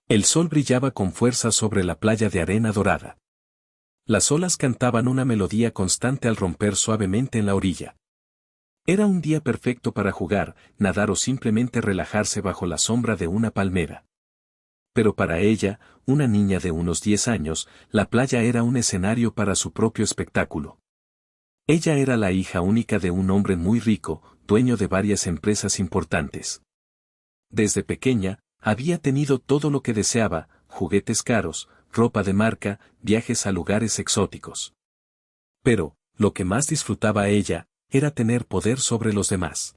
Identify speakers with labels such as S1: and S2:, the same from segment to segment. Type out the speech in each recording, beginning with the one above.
S1: El sol brillaba con fuerza sobre la playa de arena dorada. Las olas cantaban una melodía constante al romper suavemente en la orilla. Era un día perfecto para jugar, nadar o simplemente relajarse bajo la sombra de una palmera. Pero para ella, una niña de unos 10 años, la playa era un escenario para su propio espectáculo. Ella era la hija única de un hombre muy rico, dueño de varias empresas importantes. Desde pequeña, había tenido todo lo que deseaba: juguetes caros, ropa de marca, viajes a lugares exóticos. Pero, lo que más disfrutaba ella, era tener poder sobre los demás.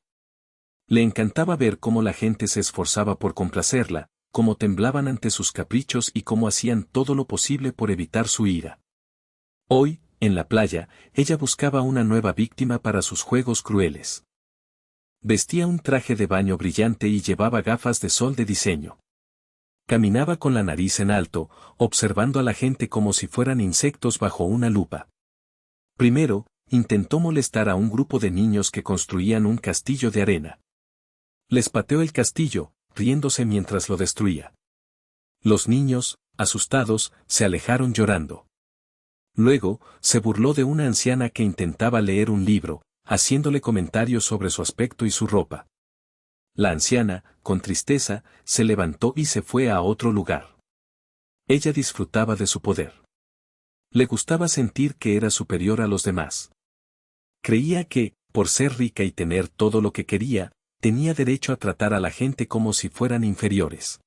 S1: Le encantaba ver cómo la gente se esforzaba por complacerla, cómo temblaban ante sus caprichos y cómo hacían todo lo posible por evitar su ira. Hoy, en la playa, ella buscaba una nueva víctima para sus juegos crueles. Vestía un traje de baño brillante y llevaba gafas de sol de diseño. Caminaba con la nariz en alto, observando a la gente como si fueran insectos bajo una lupa. Primero, intentó molestar a un grupo de niños que construían un castillo de arena. Les pateó el castillo, riéndose mientras lo destruía. Los niños, asustados, se alejaron llorando. Luego, se burló de una anciana que intentaba leer un libro, haciéndole comentarios sobre su aspecto y su ropa. La anciana, con tristeza, se levantó y se fue a otro lugar. Ella disfrutaba de su poder. Le gustaba sentir que era superior a los demás. Creía que, por ser rica y tener todo lo que quería, tenía derecho a tratar a la gente como si fueran inferiores.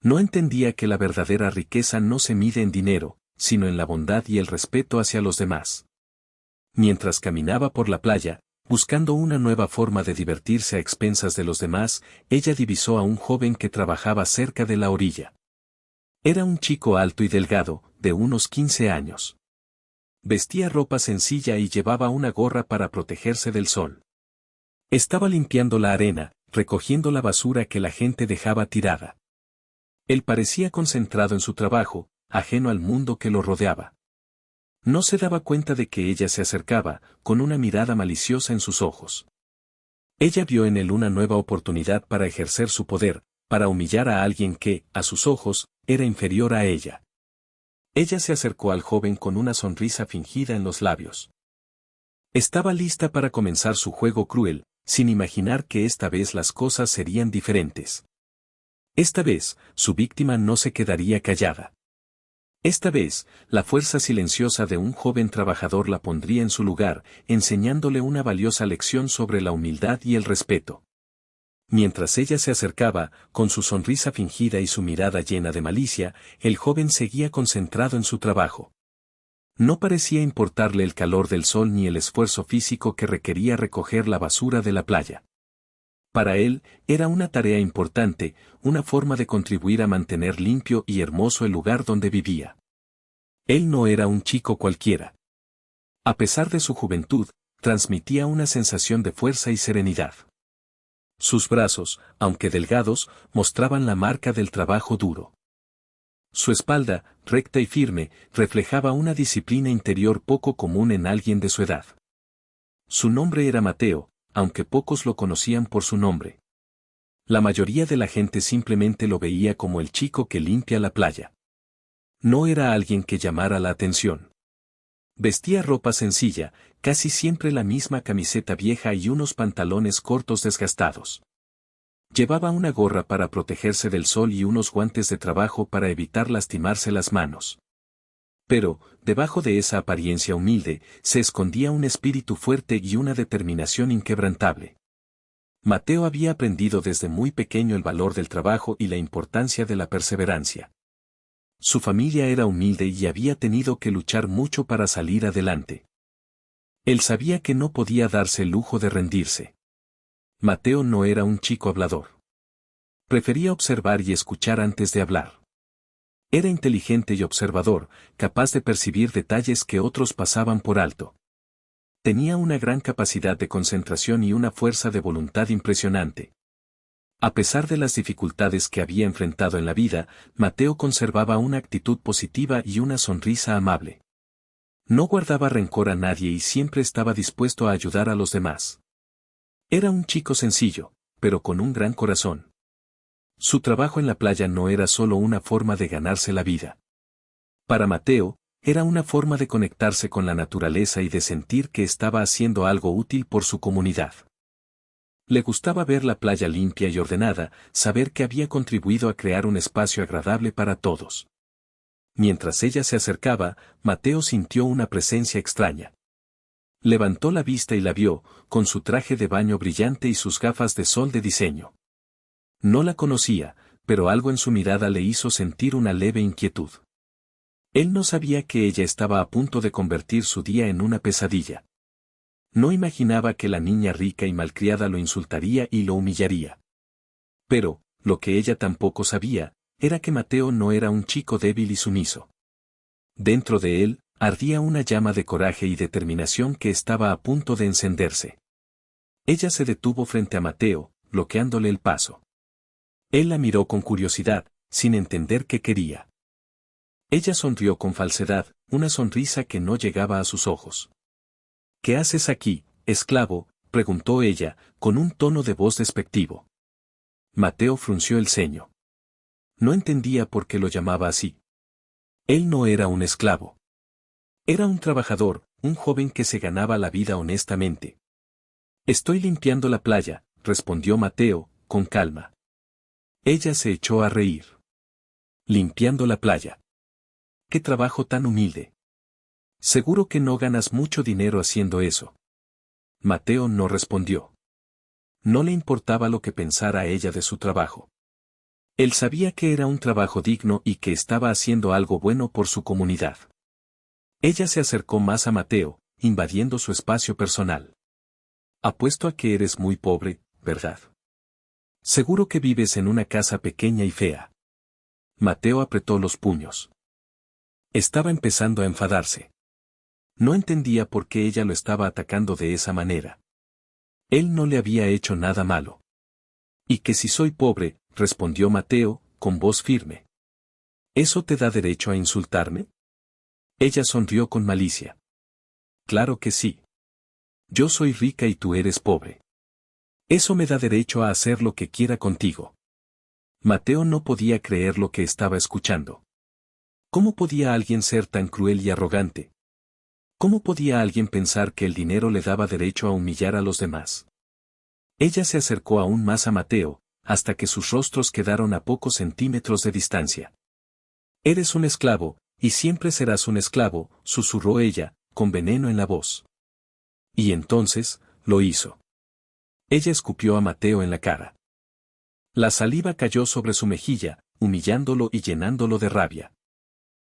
S1: No entendía que la verdadera riqueza no se mide en dinero, sino en la bondad y el respeto hacia los demás. Mientras caminaba por la playa, buscando una nueva forma de divertirse a expensas de los demás, ella divisó a un joven que trabajaba cerca de la orilla. Era un chico alto y delgado, de unos 15 años. Vestía ropa sencilla y llevaba una gorra para protegerse del sol. Estaba limpiando la arena, recogiendo la basura que la gente dejaba tirada. Él parecía concentrado en su trabajo, ajeno al mundo que lo rodeaba. No se daba cuenta de que ella se acercaba, con una mirada maliciosa en sus ojos. Ella vio en él una nueva oportunidad para ejercer su poder, para humillar a alguien que, a sus ojos, era inferior a ella. Ella se acercó al joven con una sonrisa fingida en los labios. Estaba lista para comenzar su juego cruel, sin imaginar que esta vez las cosas serían diferentes. Esta vez, su víctima no se quedaría callada. Esta vez, la fuerza silenciosa de un joven trabajador la pondría en su lugar, enseñándole una valiosa lección sobre la humildad y el respeto. Mientras ella se acercaba, con su sonrisa fingida y su mirada llena de malicia, el joven seguía concentrado en su trabajo. No parecía importarle el calor del sol ni el esfuerzo físico que requería recoger la basura de la playa. Para él, era una tarea importante, una forma de contribuir a mantener limpio y hermoso el lugar donde vivía. Él no era un chico cualquiera. A pesar de su juventud, transmitía una sensación de fuerza y serenidad. Sus brazos, aunque delgados, mostraban la marca del trabajo duro. Su espalda, recta y firme, reflejaba una disciplina interior poco común en alguien de su edad. Su nombre era Mateo, aunque pocos lo conocían por su nombre. La mayoría de la gente simplemente lo veía como el chico que limpia la playa. No era alguien que llamara la atención. Vestía ropa sencilla, casi siempre la misma camiseta vieja y unos pantalones cortos desgastados. Llevaba una gorra para protegerse del sol y unos guantes de trabajo para evitar lastimarse las manos. Pero, debajo de esa apariencia humilde, se escondía un espíritu fuerte y una determinación inquebrantable. Mateo había aprendido desde muy pequeño el valor del trabajo y la importancia de la perseverancia. Su familia era humilde y había tenido que luchar mucho para salir adelante. Él sabía que no podía darse el lujo de rendirse. Mateo no era un chico hablador. Prefería observar y escuchar antes de hablar. Era inteligente y observador, capaz de percibir detalles que otros pasaban por alto. Tenía una gran capacidad de concentración y una fuerza de voluntad impresionante. A pesar de las dificultades que había enfrentado en la vida, Mateo conservaba una actitud positiva y una sonrisa amable. No guardaba rencor a nadie y siempre estaba dispuesto a ayudar a los demás. Era un chico sencillo, pero con un gran corazón. Su trabajo en la playa no era solo una forma de ganarse la vida. Para Mateo, era una forma de conectarse con la naturaleza y de sentir que estaba haciendo algo útil por su comunidad. Le gustaba ver la playa limpia y ordenada, saber que había contribuido a crear un espacio agradable para todos. Mientras ella se acercaba, Mateo sintió una presencia extraña. Levantó la vista y la vio, con su traje de baño brillante y sus gafas de sol de diseño. No la conocía, pero algo en su mirada le hizo sentir una leve inquietud. Él no sabía que ella estaba a punto de convertir su día en una pesadilla. No imaginaba que la niña rica y malcriada lo insultaría y lo humillaría. Pero, lo que ella tampoco sabía, era que Mateo no era un chico débil y sumiso. Dentro de él, ardía una llama de coraje y determinación que estaba a punto de encenderse. Ella se detuvo frente a Mateo, bloqueándole el paso. Él la miró con curiosidad, sin entender qué quería. Ella sonrió con falsedad, una sonrisa que no llegaba a sus ojos. ¿Qué haces aquí, esclavo?, preguntó ella, con un tono de voz despectivo. Mateo frunció el ceño. No entendía por qué lo llamaba así. Él no era un esclavo. Era un trabajador, un joven que se ganaba la vida honestamente. Estoy limpiando la playa, respondió Mateo, con calma. Ella se echó a reír. Limpiando la playa. ¡Qué trabajo tan humilde! Seguro que no ganas mucho dinero haciendo eso. Mateo no respondió. No le importaba lo que pensara ella de su trabajo. Él sabía que era un trabajo digno y que estaba haciendo algo bueno por su comunidad. Ella se acercó más a Mateo, invadiendo su espacio personal. Apuesto a que eres muy pobre, ¿verdad? Seguro que vives en una casa pequeña y fea. Mateo apretó los puños. Estaba empezando a enfadarse. No entendía por qué ella lo estaba atacando de esa manera. Él no le había hecho nada malo. ¿Y que si soy pobre?, respondió Mateo, con voz firme. ¿Eso te da derecho a insultarme? Ella sonrió con malicia. Claro que sí. Yo soy rica y tú eres pobre. Eso me da derecho a hacer lo que quiera contigo. Mateo no podía creer lo que estaba escuchando. ¿Cómo podía alguien ser tan cruel y arrogante? ¿Cómo podía alguien pensar que el dinero le daba derecho a humillar a los demás? Ella se acercó aún más a Mateo, hasta que sus rostros quedaron a pocos centímetros de distancia. Eres un esclavo, y siempre serás un esclavo, susurró ella, con veneno en la voz. Y entonces, lo hizo. Ella escupió a Mateo en la cara. La saliva cayó sobre su mejilla, humillándolo y llenándolo de rabia.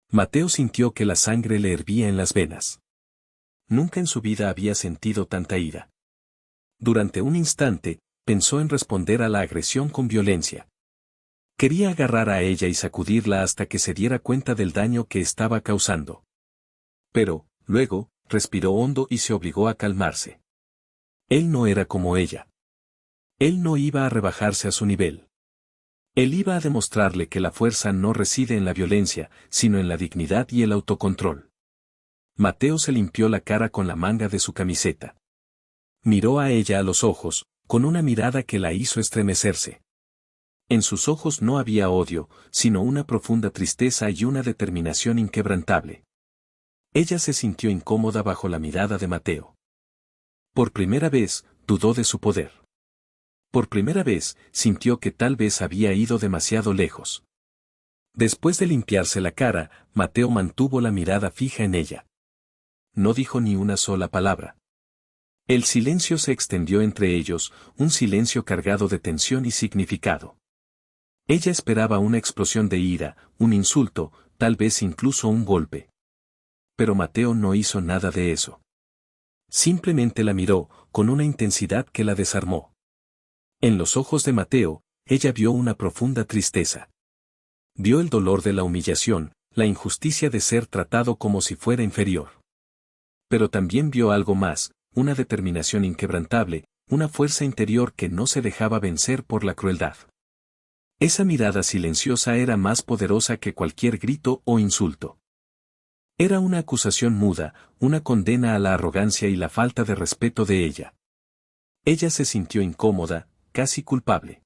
S1: Mateo sintió que la sangre le hervía en las venas. Nunca en su vida había sentido tanta ira. Durante un instante, pensó en responder a la agresión con violencia. Quería agarrar a ella y sacudirla hasta que se diera cuenta del daño que estaba causando. Pero, luego, respiró hondo y se obligó a calmarse. Él no era como ella. Él no iba a rebajarse a su nivel. Él iba a demostrarle que la fuerza no reside en la violencia, sino en la dignidad y el autocontrol. Mateo se limpió la cara con la manga de su camiseta. Miró a ella a los ojos, con una mirada que la hizo estremecerse. En sus ojos no había odio, sino una profunda tristeza y una determinación inquebrantable. Ella se sintió incómoda bajo la mirada de Mateo. Por primera vez, dudó de su poder. Por primera vez, sintió que tal vez había ido demasiado lejos. Después de limpiarse la cara, Mateo mantuvo la mirada fija en ella. No dijo ni una sola palabra. El silencio se extendió entre ellos, un silencio cargado de tensión y significado. Ella esperaba una explosión de ira, un insulto, tal vez incluso un golpe. Pero Mateo no hizo nada de eso. Simplemente la miró, con una intensidad que la desarmó. En los ojos de Mateo, ella vio una profunda tristeza. Vio el dolor de la humillación, la injusticia de ser tratado como si fuera inferior. Pero también vio algo más, una determinación inquebrantable, una fuerza interior que no se dejaba vencer por la crueldad. Esa mirada silenciosa era más poderosa que cualquier grito o insulto. Era una acusación muda, una condena a la arrogancia y la falta de respeto de ella. Ella se sintió incómoda, casi culpable.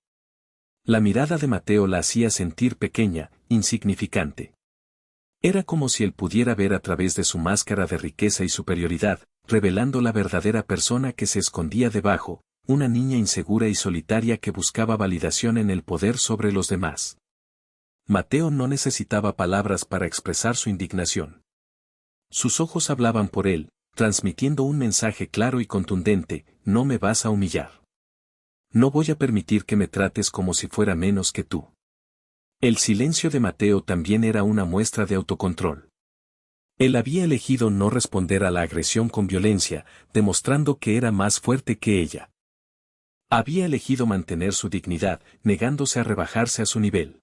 S1: La mirada de Mateo la hacía sentir pequeña, insignificante. Era como si él pudiera ver a través de su máscara de riqueza y superioridad, revelando la verdadera persona que se escondía debajo, una niña insegura y solitaria que buscaba validación en el poder sobre los demás. Mateo no necesitaba palabras para expresar su indignación. Sus ojos hablaban por él, transmitiendo un mensaje claro y contundente: no me vas a humillar. No voy a permitir que me trates como si fuera menos que tú. El silencio de Mateo también era una muestra de autocontrol. Él había elegido no responder a la agresión con violencia, demostrando que era más fuerte que ella. Había elegido mantener su dignidad, negándose a rebajarse a su nivel.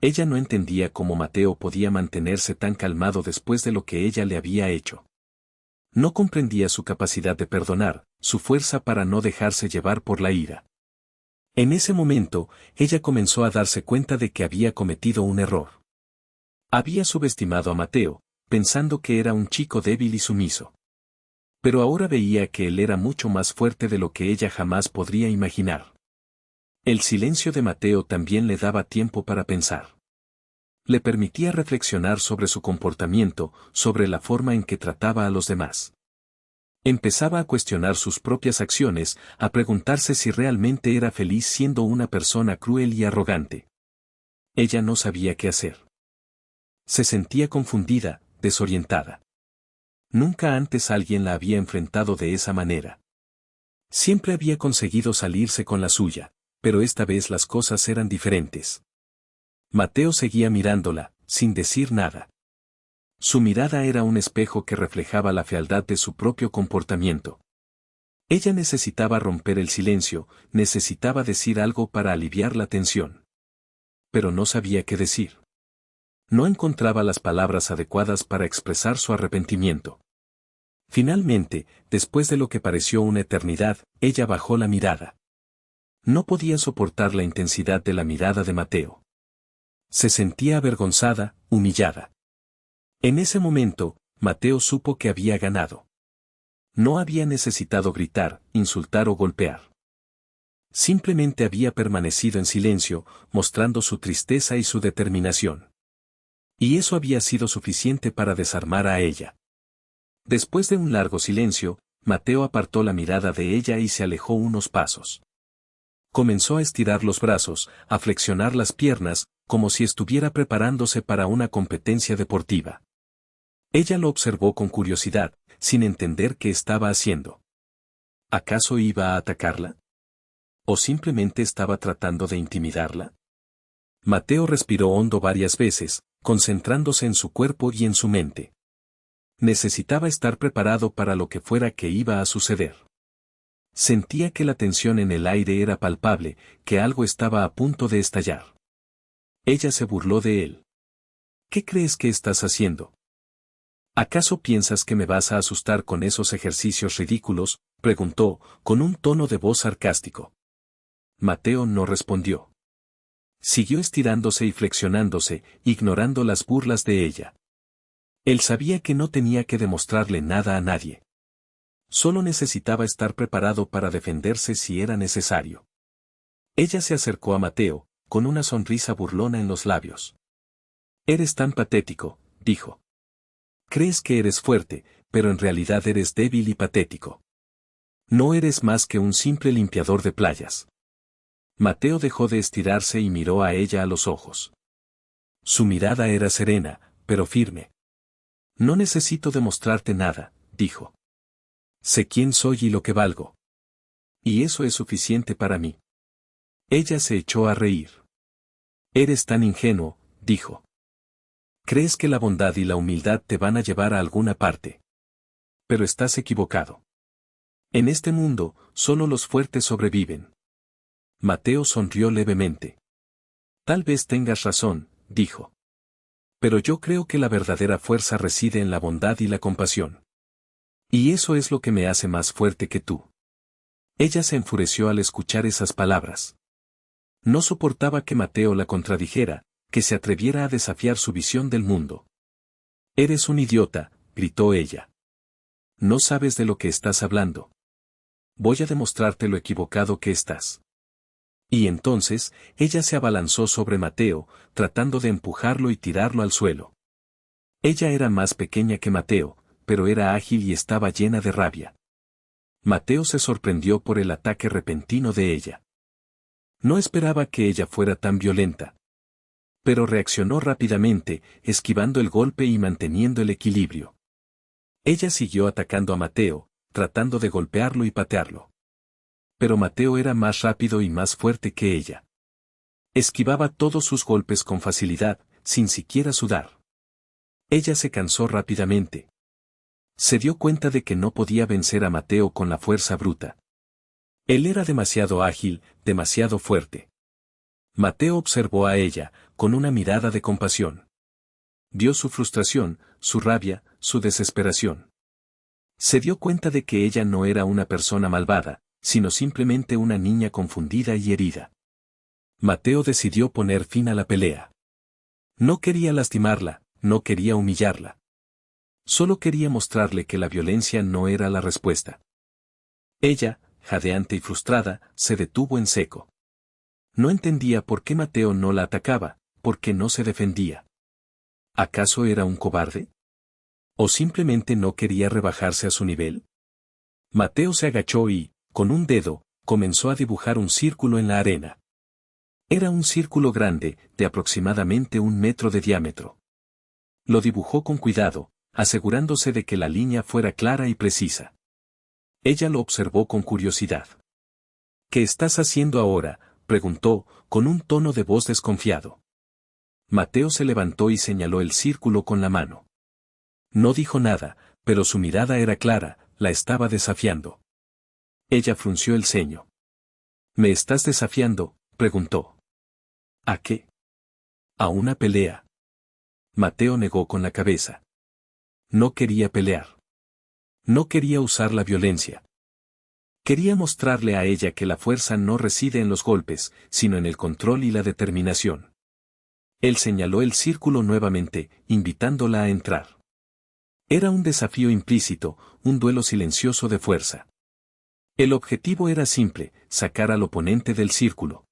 S1: Ella no entendía cómo Mateo podía mantenerse tan calmado después de lo que ella le había hecho. No comprendía su capacidad de perdonar, su fuerza para no dejarse llevar por la ira. En ese momento, ella comenzó a darse cuenta de que había cometido un error. Había subestimado a Mateo, pensando que era un chico débil y sumiso. Pero ahora veía que él era mucho más fuerte de lo que ella jamás podría imaginar. El silencio de Mateo también le daba tiempo para pensar. Le permitía reflexionar sobre su comportamiento, sobre la forma en que trataba a los demás. Empezaba a cuestionar sus propias acciones, a preguntarse si realmente era feliz siendo una persona cruel y arrogante. Ella no sabía qué hacer. Se sentía confundida, desorientada. Nunca antes alguien la había enfrentado de esa manera. Siempre había conseguido salirse con la suya, pero esta vez las cosas eran diferentes. Mateo seguía mirándola, sin decir nada. Su mirada era un espejo que reflejaba la fealdad de su propio comportamiento. Ella necesitaba romper el silencio, necesitaba decir algo para aliviar la tensión. Pero no sabía qué decir. No encontraba las palabras adecuadas para expresar su arrepentimiento. Finalmente, después de lo que pareció una eternidad, ella bajó la mirada. No podía soportar la intensidad de la mirada de Mateo. Se sentía avergonzada, humillada. En ese momento, Mateo supo que había ganado. No había necesitado gritar, insultar o golpear. Simplemente había permanecido en silencio, mostrando su tristeza y su determinación. Y eso había sido suficiente para desarmar a ella. Después de un largo silencio, Mateo apartó la mirada de ella y se alejó unos pasos. Comenzó a estirar los brazos, a flexionar las piernas, como si estuviera preparándose para una competencia deportiva. Ella lo observó con curiosidad, sin entender qué estaba haciendo. ¿Acaso iba a atacarla? ¿O simplemente estaba tratando de intimidarla? Mateo respiró hondo varias veces, concentrándose en su cuerpo y en su mente. Necesitaba estar preparado para lo que fuera que iba a suceder. Sentía que la tensión en el aire era palpable, que algo estaba a punto de estallar. Ella se burló de él. ¿Qué crees que estás haciendo? ¿Acaso piensas que me vas a asustar con esos ejercicios ridículos?, preguntó, con un tono de voz sarcástico. Mateo no respondió. Siguió estirándose y flexionándose, ignorando las burlas de ella. Él sabía que no tenía que demostrarle nada a nadie. Solo necesitaba estar preparado para defenderse si era necesario. Ella se acercó a Mateo, con una sonrisa burlona en los labios. «Eres tan patético», dijo. «Crees que eres fuerte, pero en realidad eres débil y patético. No eres más que un simple limpiador de playas». Mateo dejó de estirarse y miró a ella a los ojos. Su mirada era serena, pero firme. «No necesito demostrarte nada», dijo. «Sé quién soy y lo que valgo. Y eso es suficiente para mí». Ella se echó a reír. «Eres tan ingenuo», dijo. «Crees que la bondad y la humildad te van a llevar a alguna parte. Pero estás equivocado. En este mundo, solo los fuertes sobreviven». Mateo sonrió levemente. «Tal vez tengas razón», dijo. «Pero yo creo que la verdadera fuerza reside en la bondad y la compasión. Y eso es lo que me hace más fuerte que tú». Ella se enfureció al escuchar esas palabras. No soportaba que Mateo la contradijera, que se atreviera a desafiar su visión del mundo. «Eres un idiota», gritó ella. «No sabes de lo que estás hablando. Voy a demostrarte lo equivocado que estás». Y entonces, ella se abalanzó sobre Mateo, tratando de empujarlo y tirarlo al suelo. Ella era más pequeña que Mateo, pero era ágil y estaba llena de rabia. Mateo se sorprendió por el ataque repentino de ella. No esperaba que ella fuera tan violenta. Pero reaccionó rápidamente, esquivando el golpe y manteniendo el equilibrio. Ella siguió atacando a Mateo, tratando de golpearlo y patearlo. Pero Mateo era más rápido y más fuerte que ella. Esquivaba todos sus golpes con facilidad, sin siquiera sudar. Ella se cansó rápidamente. Se dio cuenta de que no podía vencer a Mateo con la fuerza bruta. Él era demasiado ágil, demasiado fuerte. Mateo observó a ella, con una mirada de compasión. Vio su frustración, su rabia, su desesperación. Se dio cuenta de que ella no era una persona malvada, sino simplemente una niña confundida y herida. Mateo decidió poner fin a la pelea. No quería lastimarla, no quería humillarla. Solo quería mostrarle que la violencia no era la respuesta. Ella, jadeante y frustrada, se detuvo en seco. No entendía por qué Mateo no la atacaba, por qué no se defendía. ¿Acaso era un cobarde? ¿O simplemente no quería rebajarse a su nivel? Mateo se agachó y, con un dedo, comenzó a dibujar un círculo en la arena. Era un círculo grande, de aproximadamente 1 metro de diámetro. Lo dibujó con cuidado, asegurándose de que la línea fuera clara y precisa. Ella lo observó con curiosidad. ¿Qué estás haciendo ahora?, preguntó, con un tono de voz desconfiado. Mateo se levantó y señaló el círculo con la mano. No dijo nada, pero su mirada era clara, la estaba desafiando. Ella frunció el ceño. ¿Me estás desafiando?, preguntó. ¿A qué? ¿A una pelea? Mateo negó con la cabeza. No quería pelear. No quería usar la violencia. Quería mostrarle a ella que la fuerza no reside en los golpes, sino en el control y la determinación. Él señaló el círculo nuevamente, invitándola a entrar. Era un desafío implícito, un duelo silencioso de fuerza. El objetivo era simple, sacar al oponente del círculo.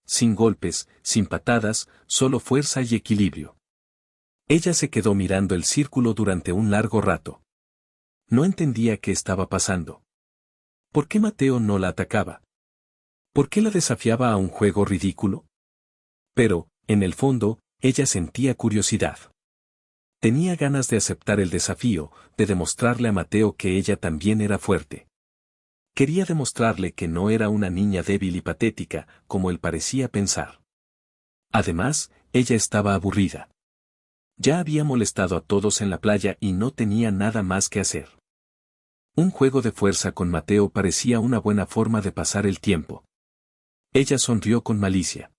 S1: Sin golpes, sin patadas, solo fuerza y equilibrio. Ella se quedó mirando el círculo durante un largo rato. No entendía qué estaba pasando. ¿Por qué Mateo no la atacaba? ¿Por qué la desafiaba a un juego ridículo? Pero, en el fondo, ella sentía curiosidad. Tenía ganas de aceptar el desafío, de demostrarle a Mateo que ella también era fuerte. Quería demostrarle que no era una niña débil y patética, como él parecía pensar. Además, ella estaba aburrida. Ya había molestado a todos en la playa y no tenía nada más que hacer. Un juego de fuerza con Mateo parecía una buena forma de pasar el tiempo. Ella sonrió con malicia.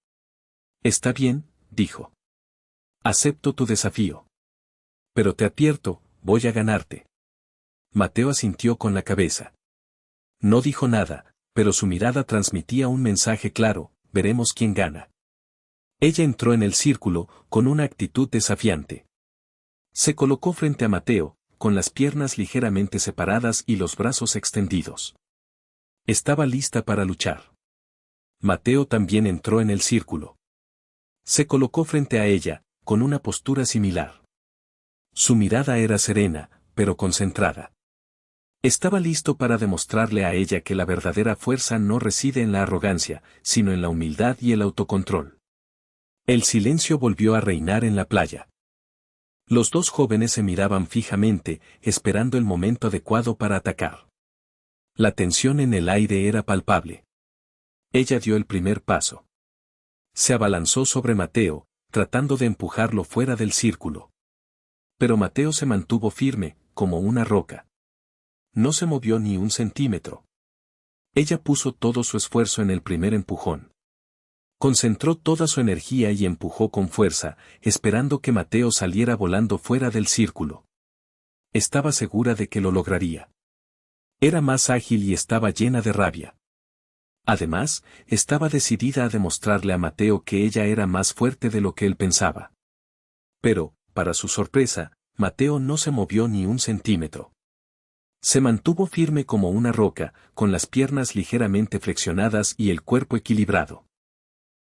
S1: Está bien, dijo. Acepto tu desafío. Pero te advierto, voy a ganarte. Mateo asintió con la cabeza. No dijo nada, pero su mirada transmitía un mensaje claro, veremos quién gana. Ella entró en el círculo, con una actitud desafiante. Se colocó frente a Mateo, con las piernas ligeramente separadas y los brazos extendidos. Estaba lista para luchar. Mateo también entró en el círculo. Se colocó frente a ella, con una postura similar. Su mirada era serena, pero concentrada. Estaba listo para demostrarle a ella que la verdadera fuerza no reside en la arrogancia, sino en la humildad y el autocontrol. El silencio volvió a reinar en la playa. Los dos jóvenes se miraban fijamente, esperando el momento adecuado para atacar. La tensión en el aire era palpable. Ella dio el primer paso. Se abalanzó sobre Mateo, tratando de empujarlo fuera del círculo. Pero Mateo se mantuvo firme, como una roca. No se movió ni 1 centímetro. Ella puso todo su esfuerzo en el primer empujón. Concentró toda su energía y empujó con fuerza, esperando que Mateo saliera volando fuera del círculo. Estaba segura de que lo lograría. Era más ágil y estaba llena de rabia. Además, estaba decidida a demostrarle a Mateo que ella era más fuerte de lo que él pensaba. Pero, para su sorpresa, Mateo no se movió ni 1 centímetro. Se mantuvo firme como una roca, con las piernas ligeramente flexionadas y el cuerpo equilibrado.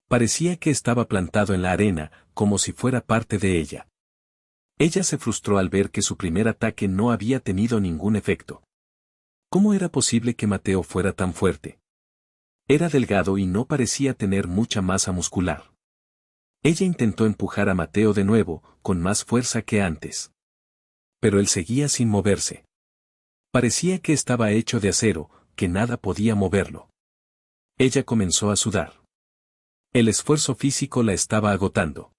S1: Parecía que estaba plantado en la arena, como si fuera parte de ella. Ella se frustró al ver que su primer ataque no había tenido ningún efecto. ¿Cómo era posible que Mateo fuera tan fuerte? Era delgado y no parecía tener mucha masa muscular. Ella intentó empujar a Mateo de nuevo, con más fuerza que antes. Pero él seguía sin moverse. Parecía que estaba hecho de acero, que nada podía moverlo. Ella comenzó a sudar. El esfuerzo físico la estaba agotando.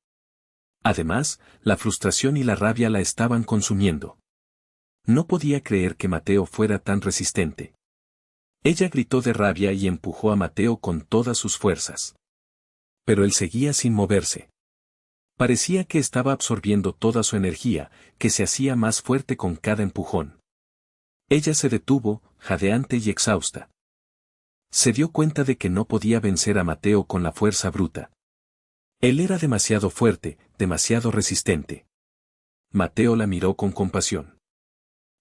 S1: Además, la frustración y la rabia la estaban consumiendo. No podía creer que Mateo fuera tan resistente. Ella gritó de rabia y empujó a Mateo con todas sus fuerzas. Pero él seguía sin moverse. Parecía que estaba absorbiendo toda su energía, que se hacía más fuerte con cada empujón. Ella se detuvo, jadeante y exhausta. Se dio cuenta de que no podía vencer a Mateo con la fuerza bruta. Él era demasiado fuerte, demasiado resistente. Mateo la miró con compasión.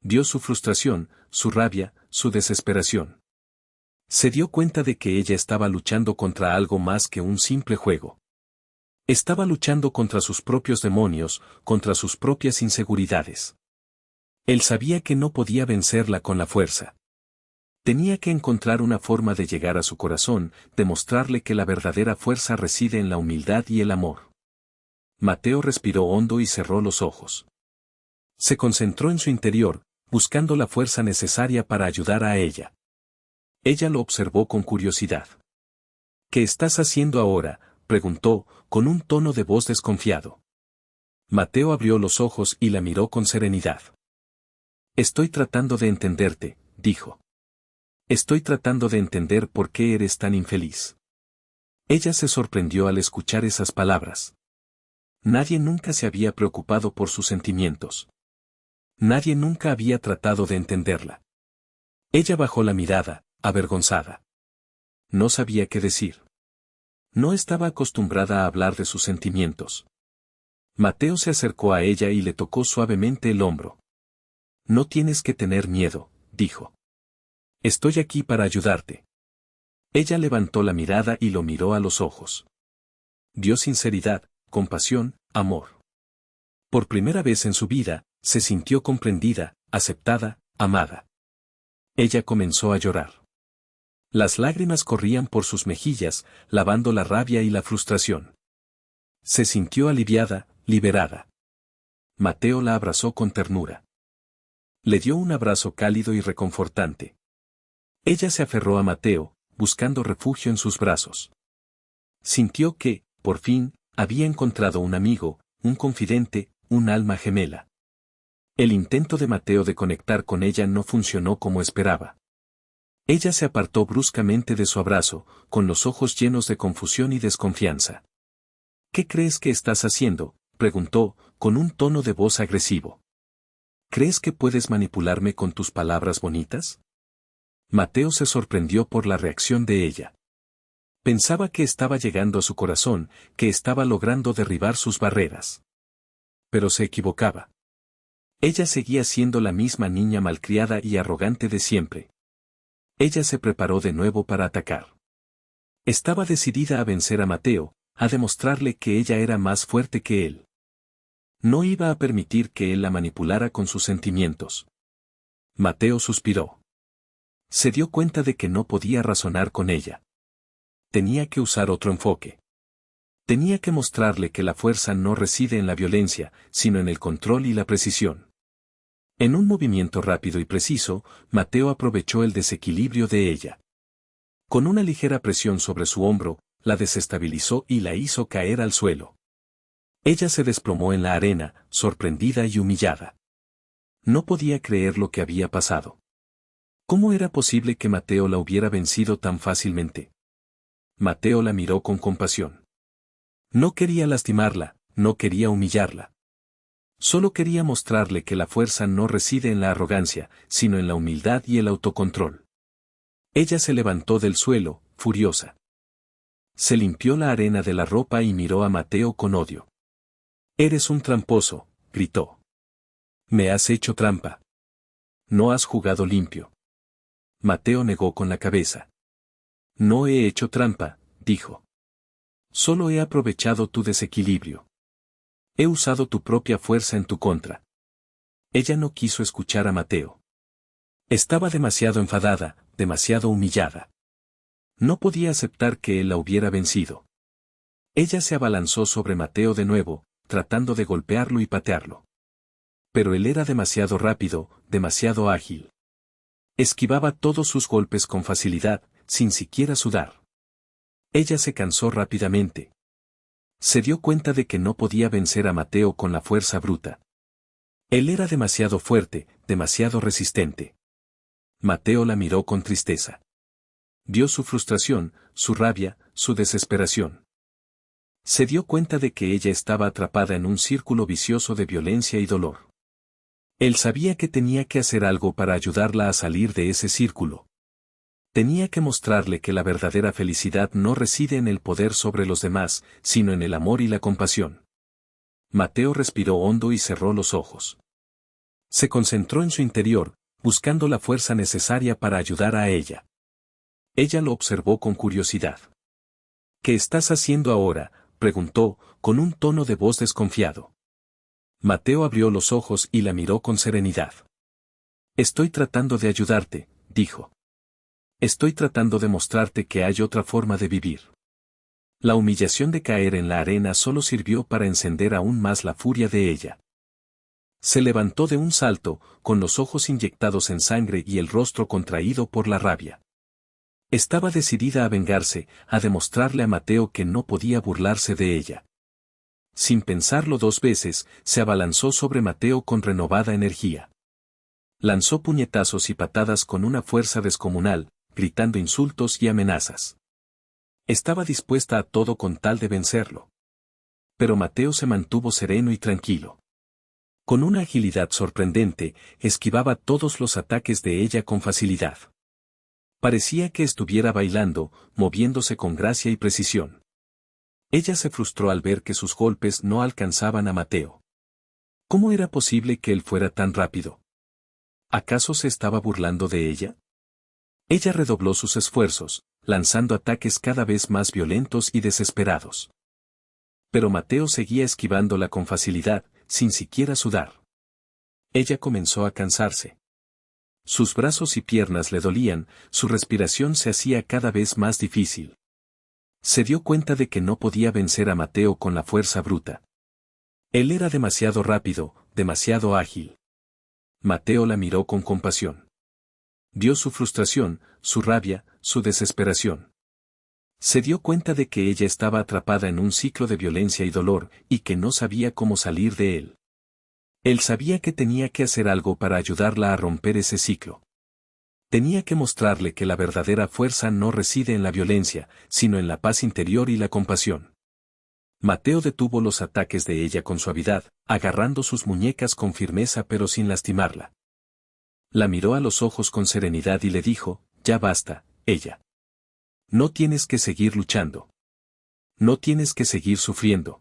S1: Vio su frustración, su rabia, su desesperación. Se dio cuenta de que ella estaba luchando contra algo más que un simple juego. Estaba luchando contra sus propios demonios, contra sus propias inseguridades. Él sabía que no podía vencerla con la fuerza. Tenía que encontrar una forma de llegar a su corazón, demostrarle que la verdadera fuerza reside en la humildad y el amor. Mateo respiró hondo y cerró los ojos. Se concentró en su interior, buscando la fuerza necesaria para ayudar a ella. Ella lo observó con curiosidad. ¿Qué estás haciendo ahora?, preguntó, con un tono de voz desconfiado. Mateo abrió los ojos y la miró con serenidad. Estoy tratando de entenderte, dijo. Estoy tratando de entender por qué eres tan infeliz. Ella se sorprendió al escuchar esas palabras. Nadie nunca se había preocupado por sus sentimientos. Nadie nunca había tratado de entenderla. Ella bajó la mirada, avergonzada. No sabía qué decir. No estaba acostumbrada a hablar de sus sentimientos. Mateo se acercó a ella y le tocó suavemente el hombro. No tienes que tener miedo, dijo. Estoy aquí para ayudarte. Ella levantó la mirada y lo miró a los ojos. Vio sinceridad, compasión, amor. Por primera vez en su vida, se sintió comprendida, aceptada, amada. Ella comenzó a llorar. Las lágrimas corrían por sus mejillas, lavando la rabia y la frustración. Se sintió aliviada, liberada. Mateo la abrazó con ternura. Le dio un abrazo cálido y reconfortante. Ella se aferró a Mateo, buscando refugio en sus brazos. Sintió que, por fin, había encontrado un amigo, un confidente, un alma gemela. El intento de Mateo de conectar con ella no funcionó como esperaba. Ella se apartó bruscamente de su abrazo, con los ojos llenos de confusión y desconfianza. ¿Qué crees que estás haciendo?, preguntó, con un tono de voz agresivo. ¿Crees que puedes manipularme con tus palabras bonitas? Mateo se sorprendió por la reacción de ella. Pensaba que estaba llegando a su corazón, que estaba logrando derribar sus barreras. Pero se equivocaba. Ella seguía siendo la misma niña malcriada y arrogante de siempre. Ella se preparó de nuevo para atacar. Estaba decidida a vencer a Mateo, a demostrarle que ella era más fuerte que él. No iba a permitir que él la manipulara con sus sentimientos. Mateo suspiró. Se dio cuenta de que no podía razonar con ella. Tenía que usar otro enfoque. Tenía que mostrarle que la fuerza no reside en la violencia, sino en el control y la precisión. En un movimiento rápido y preciso, Mateo aprovechó el desequilibrio de ella. Con una ligera presión sobre su hombro, la desestabilizó y la hizo caer al suelo. Ella se desplomó en la arena, sorprendida y humillada. No podía creer lo que había pasado. ¿Cómo era posible que Mateo la hubiera vencido tan fácilmente? Mateo la miró con compasión. No quería lastimarla, no quería humillarla. Solo quería mostrarle que la fuerza no reside en la arrogancia, sino en la humildad y el autocontrol. Ella se levantó del suelo, furiosa. Se limpió la arena de la ropa y miró a Mateo con odio. «Eres un tramposo», gritó. «Me has hecho trampa». No has jugado limpio. Mateo negó con la cabeza. No he hecho trampa, dijo. Solo he aprovechado tu desequilibrio. He usado tu propia fuerza en tu contra. Ella no quiso escuchar a Mateo. Estaba demasiado enfadada, demasiado humillada. No podía aceptar que él la hubiera vencido. Ella se abalanzó sobre Mateo de nuevo, tratando de golpearlo y patearlo. Pero él era demasiado rápido, demasiado ágil. Esquivaba todos sus golpes con facilidad, sin siquiera sudar. Ella se cansó rápidamente. Se dio cuenta de que no podía vencer a Mateo con la fuerza bruta. Él era demasiado fuerte, demasiado resistente. Mateo la miró con tristeza. Vio su frustración, su rabia, su desesperación. Se dio cuenta de que ella estaba atrapada en un círculo vicioso de violencia y dolor. Él sabía que tenía que hacer algo para ayudarla a salir de ese círculo. Tenía que mostrarle que la verdadera felicidad no reside en el poder sobre los demás, sino en el amor y la compasión. Mateo respiró hondo y cerró los ojos. Se concentró en su interior, buscando la fuerza necesaria para ayudar a ella. Ella lo observó con curiosidad. ¿Qué estás haciendo ahora?, preguntó, con un tono de voz desconfiado. Mateo abrió los ojos y la miró con serenidad. Estoy tratando de ayudarte, dijo. Estoy tratando de mostrarte que hay otra forma de vivir. La humillación de caer en la arena solo sirvió para encender aún más la furia de ella. Se levantó de un salto, con los ojos inyectados en sangre y el rostro contraído por la rabia. Estaba decidida a vengarse, a demostrarle a Mateo que no podía burlarse de ella. Sin pensarlo dos veces, se abalanzó sobre Mateo con renovada energía. Lanzó puñetazos y patadas con una fuerza descomunal, gritando insultos y amenazas. Estaba dispuesta a todo con tal de vencerlo. Pero Mateo se mantuvo sereno y tranquilo. Con una agilidad sorprendente, esquivaba todos los ataques de ella con facilidad. Parecía que estuviera bailando, moviéndose con gracia y precisión. Ella se frustró al ver que sus golpes no alcanzaban a Mateo. ¿Cómo era posible que él fuera tan rápido? ¿Acaso se estaba burlando de ella? Ella redobló sus esfuerzos, lanzando ataques cada vez más violentos y desesperados. Pero Mateo seguía esquivándola con facilidad, sin siquiera sudar. Ella comenzó a cansarse. Sus brazos y piernas le dolían, su respiración se hacía cada vez más difícil. Se dio cuenta de que no podía vencer a Mateo con la fuerza bruta. Él era demasiado rápido, demasiado ágil. Mateo la miró con compasión. Vio su frustración, su rabia, su desesperación. Se dio cuenta de que ella estaba atrapada en un ciclo de violencia y dolor, y que no sabía cómo salir de él. Él sabía que tenía que hacer algo para ayudarla a romper ese ciclo. Tenía que mostrarle que la verdadera fuerza no reside en la violencia, sino en la paz interior y la compasión. Mateo detuvo los ataques de ella con suavidad, agarrando sus muñecas con firmeza pero sin lastimarla. La miró a los ojos con serenidad y le dijo, ya basta, ella. No tienes que seguir luchando. No tienes que seguir sufriendo.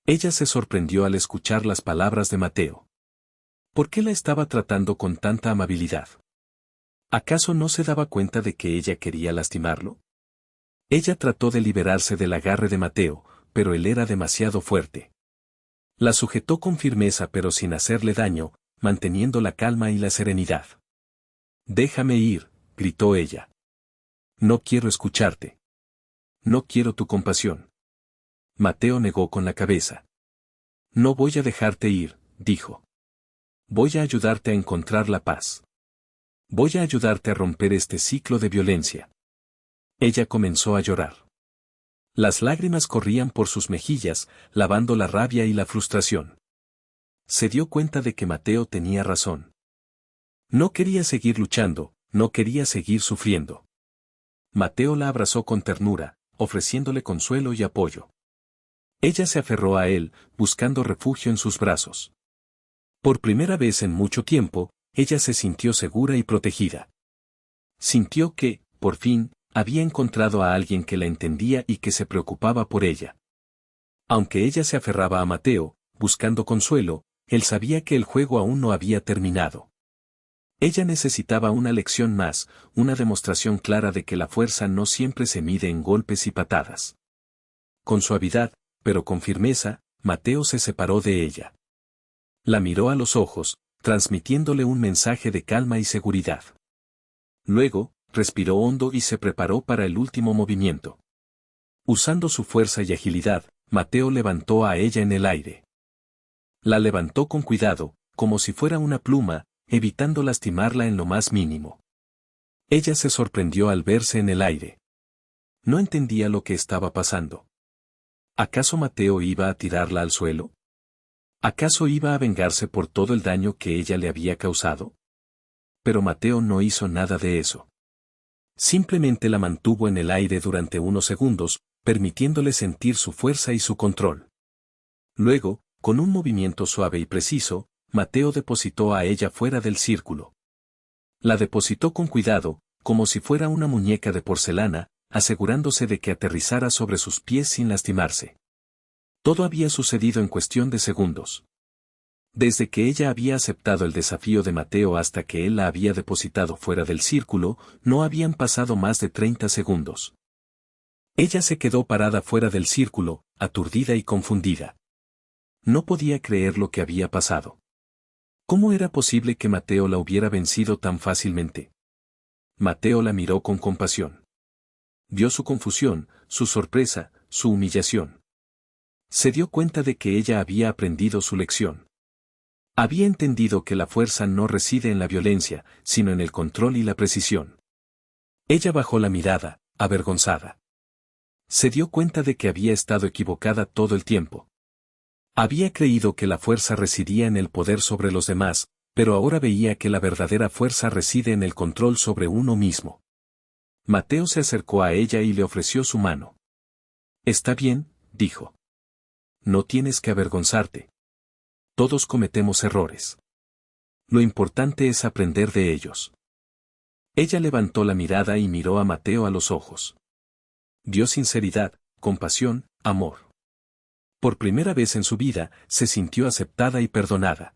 S1: Ella se sorprendió al escuchar las palabras de Mateo. ¿Por qué la estaba tratando con tanta amabilidad? ¿Acaso no se daba cuenta de que ella quería lastimarlo? Ella trató de liberarse del agarre de Mateo, pero él era demasiado fuerte. La sujetó con firmeza pero sin hacerle daño, manteniendo la calma y la serenidad. Déjame ir, gritó ella. No quiero escucharte. No quiero tu compasión. Mateo negó con la cabeza. No voy a dejarte ir, dijo. Voy a ayudarte a encontrar la paz. Voy a ayudarte a romper este ciclo de violencia. Ella comenzó a llorar. Las lágrimas corrían por sus mejillas, lavando la rabia y la frustración. Se dio cuenta de que Mateo tenía razón. No quería seguir luchando, no quería seguir sufriendo. Mateo la abrazó con ternura, ofreciéndole consuelo y apoyo. Ella se aferró a él, buscando refugio en sus brazos. Por primera vez en mucho tiempo, ella se sintió segura y protegida. Sintió que, por fin, había encontrado a alguien que la entendía y que se preocupaba por ella. Aunque ella se aferraba a Mateo, buscando consuelo, él sabía que el juego aún no había terminado. Ella necesitaba una lección más, una demostración clara de que la fuerza no siempre se mide en golpes y patadas. Con suavidad, pero con firmeza, Mateo se separó de ella. La miró a los ojos, transmitiéndole un mensaje de calma y seguridad. Luego, respiró hondo y se preparó para el último movimiento. Usando su fuerza y agilidad, Mateo levantó a ella en el aire. La levantó con cuidado, como si fuera una pluma, evitando lastimarla en lo más mínimo. Ella se sorprendió al verse en el aire. No entendía lo que estaba pasando. ¿Acaso Mateo iba a tirarla al suelo? ¿Acaso iba a vengarse por todo el daño que ella le había causado? Pero Mateo no hizo nada de eso. Simplemente la mantuvo en el aire durante unos segundos, permitiéndole sentir su fuerza y su control. Luego, con un movimiento suave y preciso, Mateo depositó a ella fuera del círculo. La depositó con cuidado, como si fuera una muñeca de porcelana, asegurándose de que aterrizara sobre sus pies sin lastimarse. Todo había sucedido en cuestión de segundos. Desde que ella había aceptado el desafío de Mateo hasta que él la había depositado fuera del círculo, no habían pasado más de 30 segundos. Ella se quedó parada fuera del círculo, aturdida y confundida. No podía creer lo que había pasado. ¿Cómo era posible que Mateo la hubiera vencido tan fácilmente? Mateo la miró con compasión. Vio su confusión, su sorpresa, su humillación. Se dio cuenta de que ella había aprendido su lección. Había entendido que la fuerza no reside en la violencia, sino en el control y la precisión. Ella bajó la mirada, avergonzada. Se dio cuenta de que había estado equivocada todo el tiempo. Había creído que la fuerza residía en el poder sobre los demás, pero ahora veía que la verdadera fuerza reside en el control sobre uno mismo. Mateo se acercó a ella y le ofreció su mano. «Está bien», dijo. «No tienes que avergonzarte. Todos cometemos errores. Lo importante es aprender de ellos». Ella levantó la mirada y miró a Mateo a los ojos. Vio sinceridad, compasión, amor. Por primera vez en su vida, se sintió aceptada y perdonada.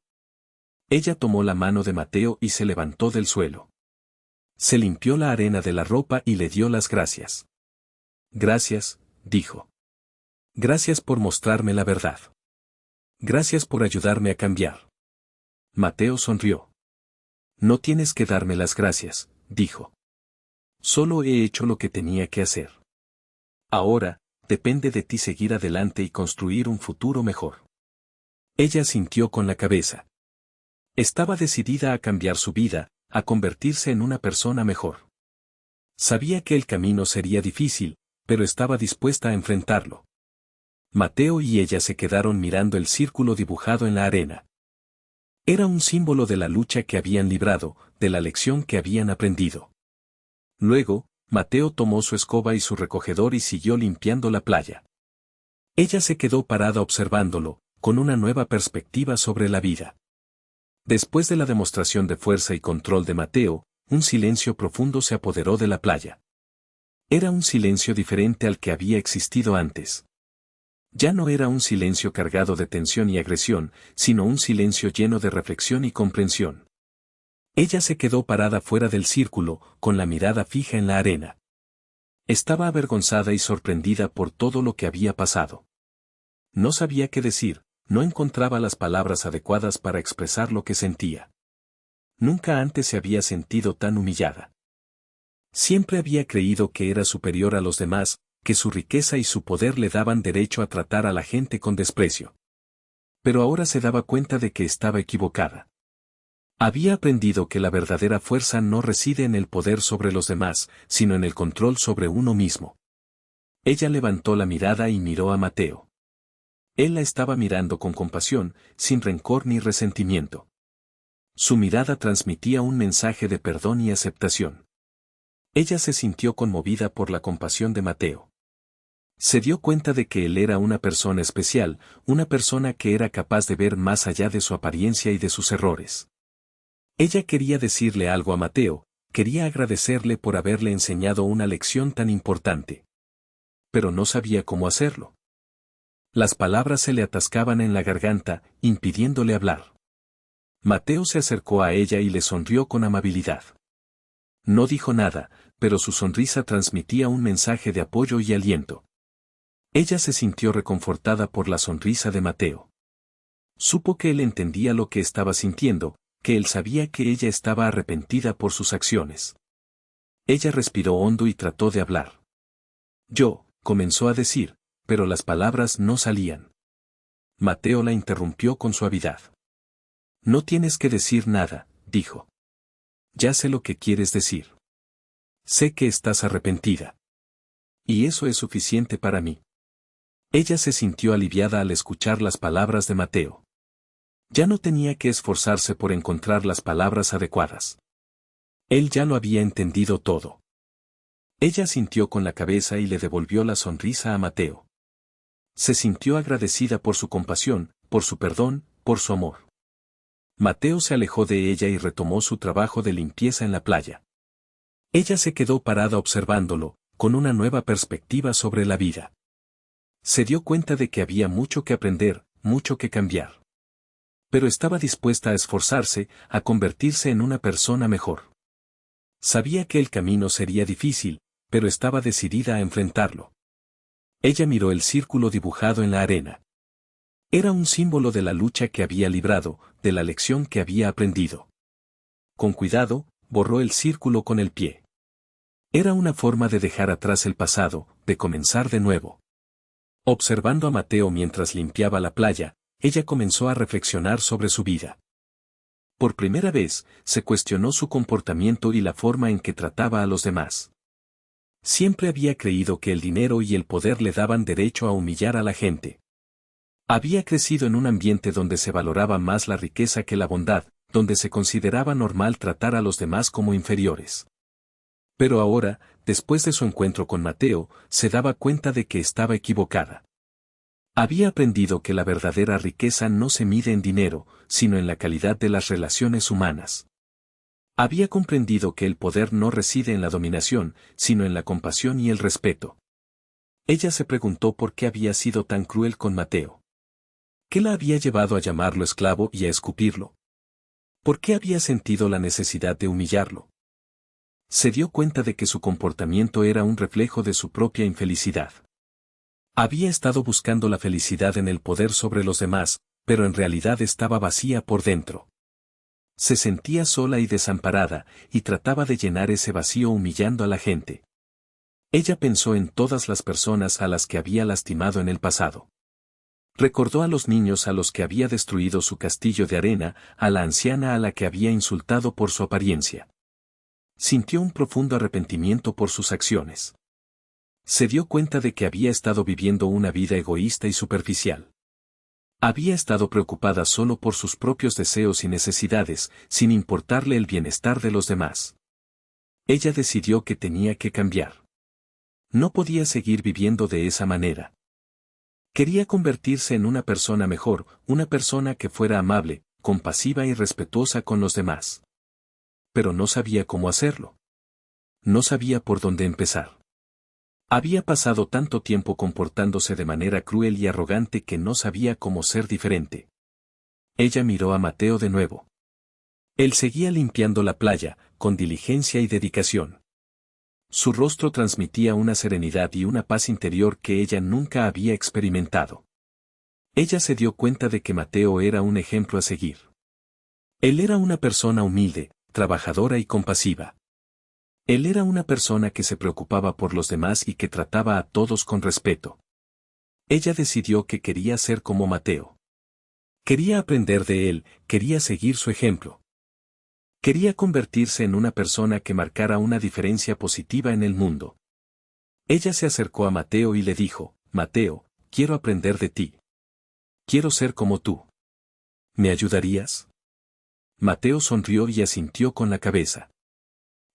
S1: Ella tomó la mano de Mateo y se levantó del suelo. Se limpió la arena de la ropa y le dio las gracias. «Gracias», dijo. «Gracias por mostrarme la verdad. Gracias por ayudarme a cambiar». Mateo sonrió. «No tienes que darme las gracias», dijo. «Solo he hecho lo que tenía que hacer. Ahora, depende de ti seguir adelante y construir un futuro mejor». Ella sintió con la cabeza. Estaba decidida a cambiar su vida, a convertirse en una persona mejor. Sabía que el camino sería difícil, pero estaba dispuesta a enfrentarlo. Mateo y ella se quedaron mirando el círculo dibujado en la arena. Era un símbolo de la lucha que habían librado, de la lección que habían aprendido. Luego, Mateo tomó su escoba y su recogedor y siguió limpiando la playa. Ella se quedó parada observándolo, con una nueva perspectiva sobre la vida. Después de la demostración de fuerza y control de Mateo, un silencio profundo se apoderó de la playa. Era un silencio diferente al que había existido antes. Ya no era un silencio cargado de tensión y agresión, sino un silencio lleno de reflexión y comprensión. Ella se quedó parada fuera del círculo, con la mirada fija en la arena. Estaba avergonzada y sorprendida por todo lo que había pasado. No sabía qué decir, no encontraba las palabras adecuadas para expresar lo que sentía. Nunca antes se había sentido tan humillada. Siempre había creído que era superior a los demás, que su riqueza y su poder le daban derecho a tratar a la gente con desprecio. Pero ahora se daba cuenta de que estaba equivocada. Había aprendido que la verdadera fuerza no reside en el poder sobre los demás, sino en el control sobre uno mismo. Ella levantó la mirada y miró a Mateo. Él la estaba mirando con compasión, sin rencor ni resentimiento. Su mirada transmitía un mensaje de perdón y aceptación. Ella se sintió conmovida por la compasión de Mateo. Se dio cuenta de que él era una persona especial, una persona que era capaz de ver más allá de su apariencia y de sus errores. Ella quería decirle algo a Mateo, quería agradecerle por haberle enseñado una lección tan importante. Pero no sabía cómo hacerlo. Las palabras se le atascaban en la garganta, impidiéndole hablar. Mateo se acercó a ella y le sonrió con amabilidad. No dijo nada, pero su sonrisa transmitía un mensaje de apoyo y aliento. Ella se sintió reconfortada por la sonrisa de Mateo. Supo que él entendía lo que estaba sintiendo, que él sabía que ella estaba arrepentida por sus acciones. Ella respiró hondo y trató de hablar. Comenzó a decir, pero las palabras no salían. Mateo la interrumpió con suavidad. No tienes que decir nada, dijo. Ya sé lo que quieres decir. Sé que estás arrepentida. Y eso es suficiente para mí. Ella se sintió aliviada al escuchar las palabras de Mateo. Ya no tenía que esforzarse por encontrar las palabras adecuadas. Él ya lo había entendido todo. Ella sintió con la cabeza y le devolvió la sonrisa a Mateo. Se sintió agradecida por su compasión, por su perdón, por su amor. Mateo se alejó de ella y retomó su trabajo de limpieza en la playa. Ella se quedó parada observándolo, con una nueva perspectiva sobre la vida. Se dio cuenta de que había mucho que aprender, mucho que cambiar. Pero estaba dispuesta a esforzarse, a convertirse en una persona mejor. Sabía que el camino sería difícil, pero estaba decidida a enfrentarlo. Ella miró el círculo dibujado en la arena. Era un símbolo de la lucha que había librado, de la lección que había aprendido. Con cuidado, borró el círculo con el pie. Era una forma de dejar atrás el pasado, de comenzar de nuevo. Observando a Mateo mientras limpiaba la playa, ella comenzó a reflexionar sobre su vida. Por primera vez, se cuestionó su comportamiento y la forma en que trataba a los demás. Siempre había creído que el dinero y el poder le daban derecho a humillar a la gente. Había crecido en un ambiente donde se valoraba más la riqueza que la bondad, donde se consideraba normal tratar a los demás como inferiores. Pero ahora, después de su encuentro con Mateo, se daba cuenta de que estaba equivocada. Había aprendido que la verdadera riqueza no se mide en dinero, sino en la calidad de las relaciones humanas. Había comprendido que el poder no reside en la dominación, sino en la compasión y el respeto. Ella se preguntó por qué había sido tan cruel con Mateo. ¿Qué la había llevado a llamarlo esclavo y a escupirlo? ¿Por qué había sentido la necesidad de humillarlo? Se dio cuenta de que su comportamiento era un reflejo de su propia infelicidad. Había estado buscando la felicidad en el poder sobre los demás, pero en realidad estaba vacía por dentro. Se sentía sola y desamparada, y trataba de llenar ese vacío humillando a la gente. Ella pensó en todas las personas a las que había lastimado en el pasado. Recordó a los niños a los que había destruido su castillo de arena, a la anciana a la que había insultado por su apariencia. Sintió un profundo arrepentimiento por sus acciones. Se dio cuenta de que había estado viviendo una vida egoísta y superficial. Había estado preocupada solo por sus propios deseos y necesidades, sin importarle el bienestar de los demás. Ella decidió que tenía que cambiar. No podía seguir viviendo de esa manera. Quería convertirse en una persona mejor, una persona que fuera amable, compasiva y respetuosa con los demás. Pero no sabía cómo hacerlo. No sabía por dónde empezar. Había pasado tanto tiempo comportándose de manera cruel y arrogante que no sabía cómo ser diferente. Ella miró a Mateo de nuevo. Él seguía limpiando la playa, con diligencia y dedicación. Su rostro transmitía una serenidad y una paz interior que ella nunca había experimentado. Ella se dio cuenta de que Mateo era un ejemplo a seguir. Él era una persona humilde, trabajadora y compasiva. Él era una persona que se preocupaba por los demás y que trataba a todos con respeto. Ella decidió que quería ser como Mateo. Quería aprender de él, quería seguir su ejemplo. Quería convertirse en una persona que marcara una diferencia positiva en el mundo. Ella se acercó a Mateo y le dijo, Mateo, quiero aprender de ti. Quiero ser como tú. ¿Me ayudarías? Mateo sonrió y asintió con la cabeza.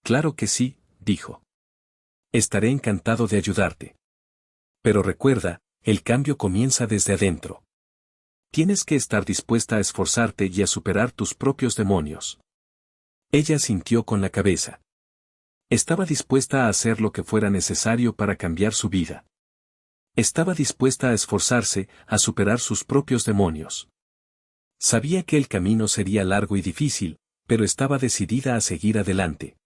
S1: Claro que sí, dijo. Estaré encantado de ayudarte. Pero recuerda, el cambio comienza desde adentro. Tienes que estar dispuesta a esforzarte y a superar tus propios demonios. Ella asintió con la cabeza. Estaba dispuesta a hacer lo que fuera necesario para cambiar su vida. Estaba dispuesta a esforzarse, a superar sus propios demonios. Sabía que el camino sería largo y difícil, pero estaba decidida a seguir adelante.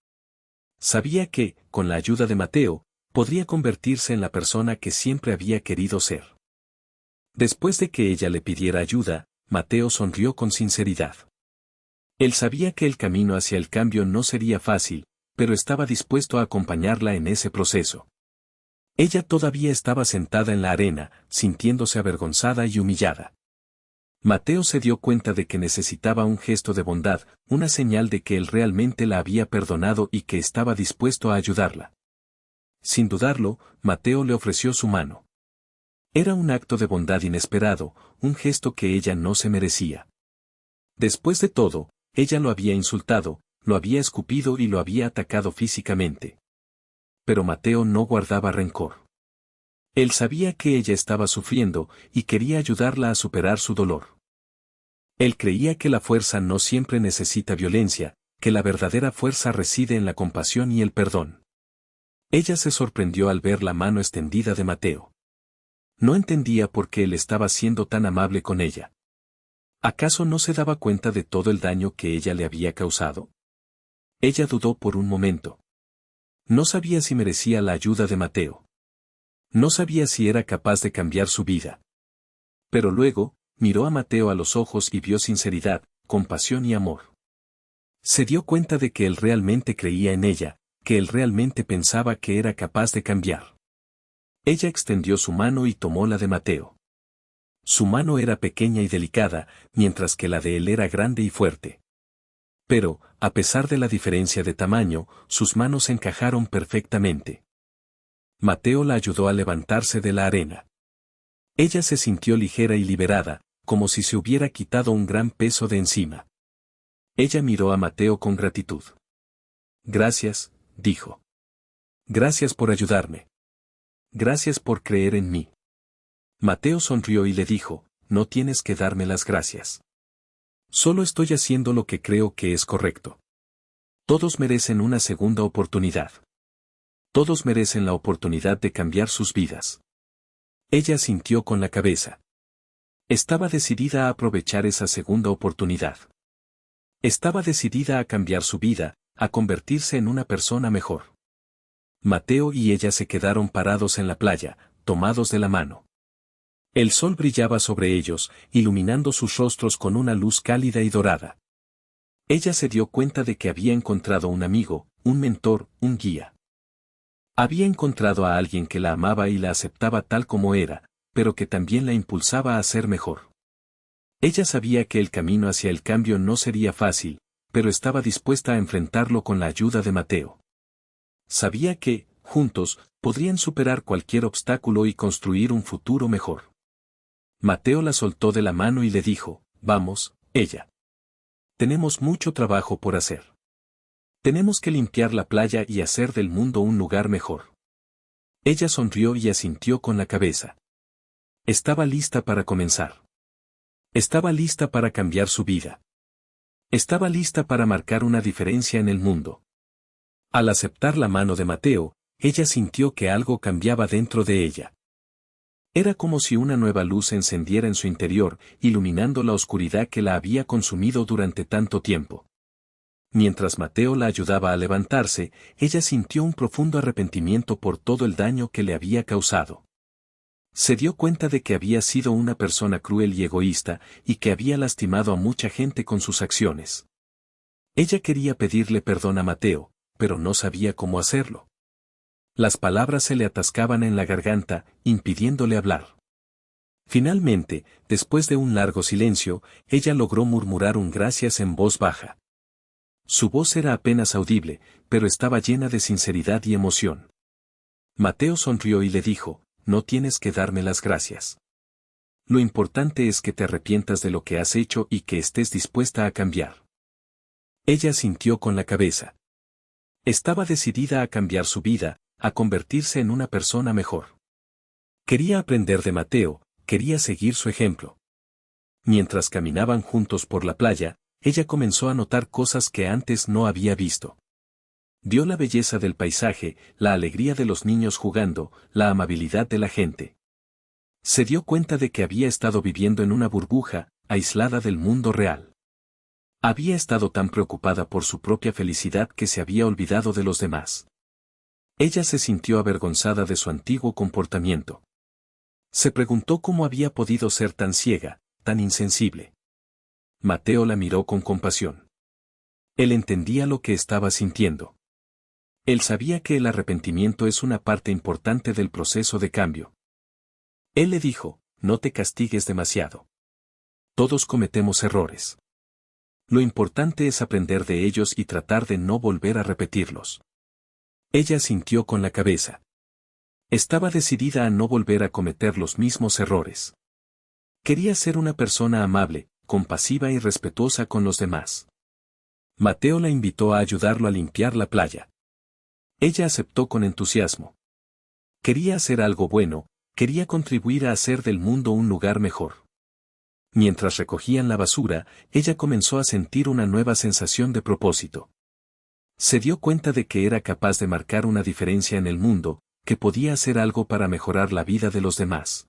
S1: Sabía que, con la ayuda de Mateo, podría convertirse en la persona que siempre había querido ser. Después de que ella le pidiera ayuda, Mateo sonrió con sinceridad. Él sabía que el camino hacia el cambio no sería fácil, pero estaba dispuesto a acompañarla en ese proceso. Ella todavía estaba sentada en la arena, sintiéndose avergonzada y humillada. Mateo se dio cuenta de que necesitaba un gesto de bondad, una señal de que él realmente la había perdonado y que estaba dispuesto a ayudarla. Sin dudarlo, Mateo le ofreció su mano. Era un acto de bondad inesperado, un gesto que ella no se merecía. Después de todo, ella lo había insultado, lo había escupido y lo había atacado físicamente. Pero Mateo no guardaba rencor. Él sabía que ella estaba sufriendo y quería ayudarla a superar su dolor. Él creía que la fuerza no siempre necesita violencia, que la verdadera fuerza reside en la compasión y el perdón. Ella se sorprendió al ver la mano extendida de Mateo. No entendía por qué él estaba siendo tan amable con ella. ¿Acaso no se daba cuenta de todo el daño que ella le había causado? Ella dudó por un momento. No sabía si merecía la ayuda de Mateo. No sabía si era capaz de cambiar su vida. Pero luego, miró a Mateo a los ojos y vio sinceridad, compasión y amor. Se dio cuenta de que él realmente creía en ella, que él realmente pensaba que era capaz de cambiar. Ella extendió su mano y tomó la de Mateo. Su mano era pequeña y delicada, mientras que la de él era grande y fuerte. Pero, a pesar de la diferencia de tamaño, sus manos encajaron perfectamente. Mateo la ayudó a levantarse de la arena. Ella se sintió ligera y liberada, como si se hubiera quitado un gran peso de encima. Ella miró a Mateo con gratitud. Gracias, dijo. Gracias por ayudarme. Gracias por creer en mí. Mateo sonrió y le dijo, no tienes que darme las gracias. Solo estoy haciendo lo que creo que es correcto. Todos merecen una segunda oportunidad. Todos merecen la oportunidad de cambiar sus vidas. Ella asintió con la cabeza. Estaba decidida a aprovechar esa segunda oportunidad. Estaba decidida a cambiar su vida, a convertirse en una persona mejor. Mateo y ella se quedaron parados en la playa, tomados de la mano. El sol brillaba sobre ellos, iluminando sus rostros con una luz cálida y dorada. Ella se dio cuenta de que había encontrado un amigo, un mentor, un guía. Había encontrado a alguien que la amaba y la aceptaba tal como era, pero que también la impulsaba a ser mejor. Ella sabía que el camino hacia el cambio no sería fácil, pero estaba dispuesta a enfrentarlo con la ayuda de Mateo. Sabía que, juntos, podrían superar cualquier obstáculo y construir un futuro mejor. Mateo la soltó de la mano y le dijo, vamos, ella. Tenemos mucho trabajo por hacer. Tenemos que limpiar la playa y hacer del mundo un lugar mejor. Ella sonrió y asintió con la cabeza. Estaba lista para comenzar. Estaba lista para cambiar su vida. Estaba lista para marcar una diferencia en el mundo. Al aceptar la mano de Mateo, ella sintió que algo cambiaba dentro de ella. Era como si una nueva luz se encendiera en su interior, iluminando la oscuridad que la había consumido durante tanto tiempo. Mientras Mateo la ayudaba a levantarse, ella sintió un profundo arrepentimiento por todo el daño que le había causado. Se dio cuenta de que había sido una persona cruel y egoísta, y que había lastimado a mucha gente con sus acciones. Ella quería pedirle perdón a Mateo, pero no sabía cómo hacerlo. Las palabras se le atascaban en la garganta, impidiéndole hablar. Finalmente, después de un largo silencio, ella logró murmurar un gracias en voz baja. Su voz era apenas audible, pero estaba llena de sinceridad y emoción. Mateo sonrió y le dijo, no tienes que darme las gracias. Lo importante es que te arrepientas de lo que has hecho y que estés dispuesta a cambiar. Ella asintió con la cabeza. Estaba decidida a cambiar su vida, a convertirse en una persona mejor. Quería aprender de Mateo, quería seguir su ejemplo. Mientras caminaban juntos por la playa, ella comenzó a notar cosas que antes no había visto. Vio la belleza del paisaje, la alegría de los niños jugando, la amabilidad de la gente. Se dio cuenta de que había estado viviendo en una burbuja, aislada del mundo real. Había estado tan preocupada por su propia felicidad que se había olvidado de los demás. Ella se sintió avergonzada de su antiguo comportamiento. Se preguntó cómo había podido ser tan ciega, tan insensible. Mateo la miró con compasión. Él entendía lo que estaba sintiendo. Él sabía que el arrepentimiento es una parte importante del proceso de cambio. Él le dijo, no te castigues demasiado. Todos cometemos errores. Lo importante es aprender de ellos y tratar de no volver a repetirlos. Ella sintió con la cabeza. Estaba decidida a no volver a cometer los mismos errores. Quería ser una persona amable, compasiva y respetuosa con los demás. Mateo la invitó a ayudarlo a limpiar la playa. Ella aceptó con entusiasmo. Quería hacer algo bueno, quería contribuir a hacer del mundo un lugar mejor. Mientras recogían la basura, ella comenzó a sentir una nueva sensación de propósito. Se dio cuenta de que era capaz de marcar una diferencia en el mundo, que podía hacer algo para mejorar la vida de los demás.